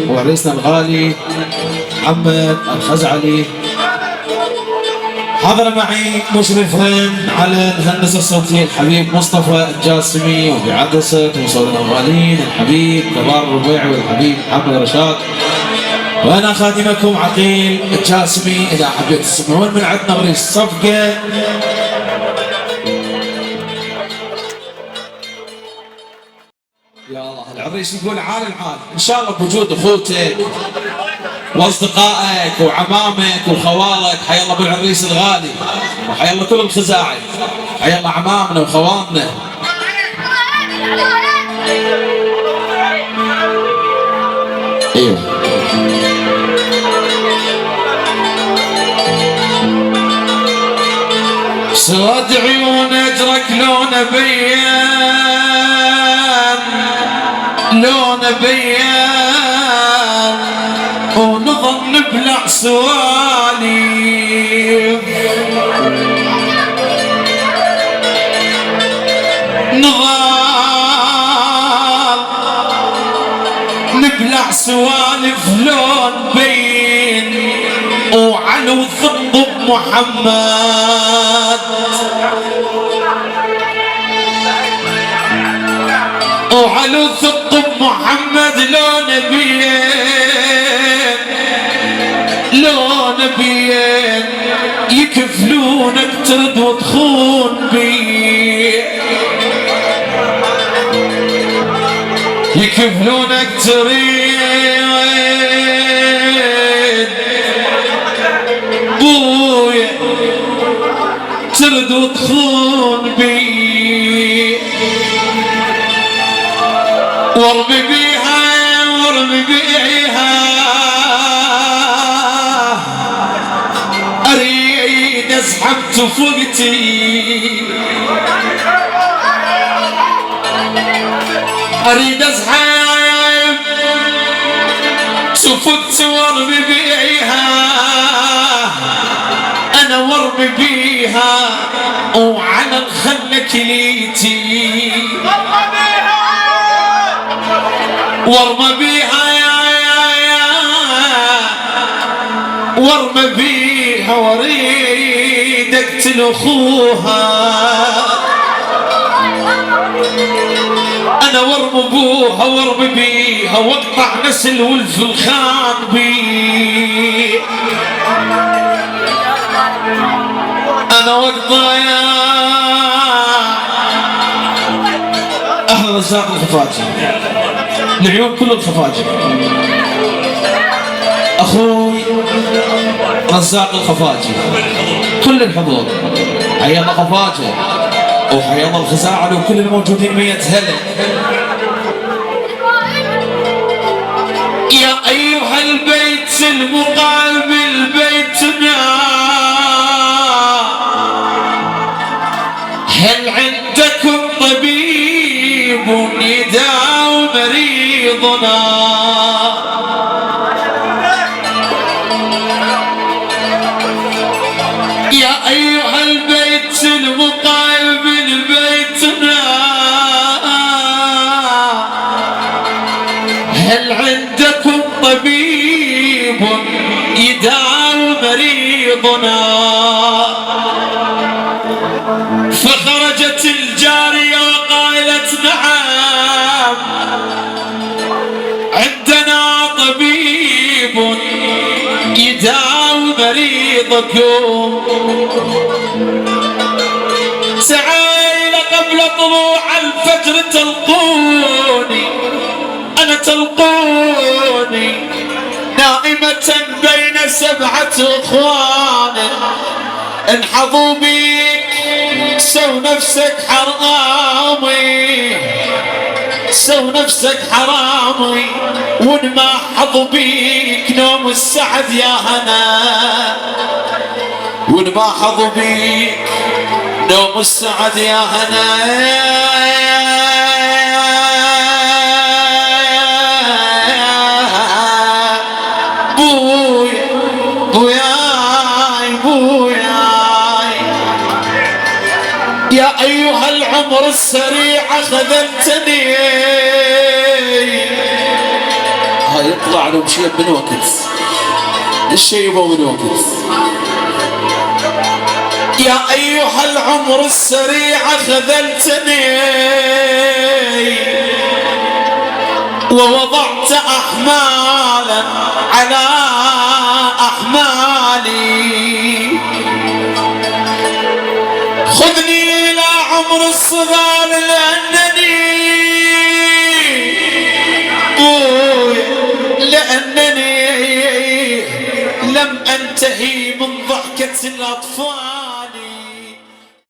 وعريسنا الغالي محمد الخزعلي. حضر معي مشرفا على الهندسة الصوتية الحبيب مصطفى الجاسمي، وبعدسة مصورنا الغاليين الحبيب كبار الربيعي والحبيب محمد رشاد. وأنا خادمكم عقيل الجاسمي. إذا حبيت تسمعون من عندنا الريس صفقة. يا الله العريس يقول عال العال، إن شاء الله بوجود أخوتك واصدقائك وعمامك وخوالك. حيا الله بالعريس الغالي، وحيا الله كل الخزاعي، حيا الله عمامنا وخواننا. ايوه سواد عيون اجرك لون بيان، لون بيان، ونظن نبلع سواليف، نظل نبلع سوالف لون بين، وعلو ثقب محمد، وعلو ثقب محمد لون بين، لون بين، يكفلونك ترد وتخون بي، يكفلونك تريد بويا ترد وتخون بي، وارمي بيها وارمي بيها، اريد اسحب تفوقتي، اريد اسحب سفقت وارمي بيها، انا وارمي بيها وعلى الخلة كليتي، وارمى بيها يا وارمى بيها، واريد اقتل اخوها، انا وارمى ابوها وارمى بيها، واقطع نسل ولف الخان بي، انا واقطع يا اهل رزاق الخفاجي، لعيون كل الخفاجي، اخوي رزاق الخفاجي، كل الحضور، حيا الله خفاجه، وحيا الله الخزاعل وكل الموجودين 100 هلا. يا ايها البيت المقابل بيتنا، هل عندكم طبيب يداوي مريضنا؟ يا ايها البيت المقابل بيتنا، هل عندكم طبيب يداوي مريضنا؟ فخرجت الجارية وقالت نعم، عندنا طبيب يداوي مريضكم، تعال قبل طلوع الفجر تلقوني، أنا تلقوني نائمة بين 7 اخوان، انحظوا بيك سو نفسك حرامي، سو نفسك حرامي، وانما حظ بيك نوم السعد يا هنا، وانما حظ بيك نوم السعد يا هنا. بويا بوياي بوياي، يا ايها العمر السريع خذلتني، ها يطلع لهم شيء من وقت. الشيء يبغى من وقت. يا أيها العمر السريع خذلتني ووضعت أحمالا على أحمالي. خذني إلى عمر الصغار لأنني لم أنتهي من ضحكة الأطفال.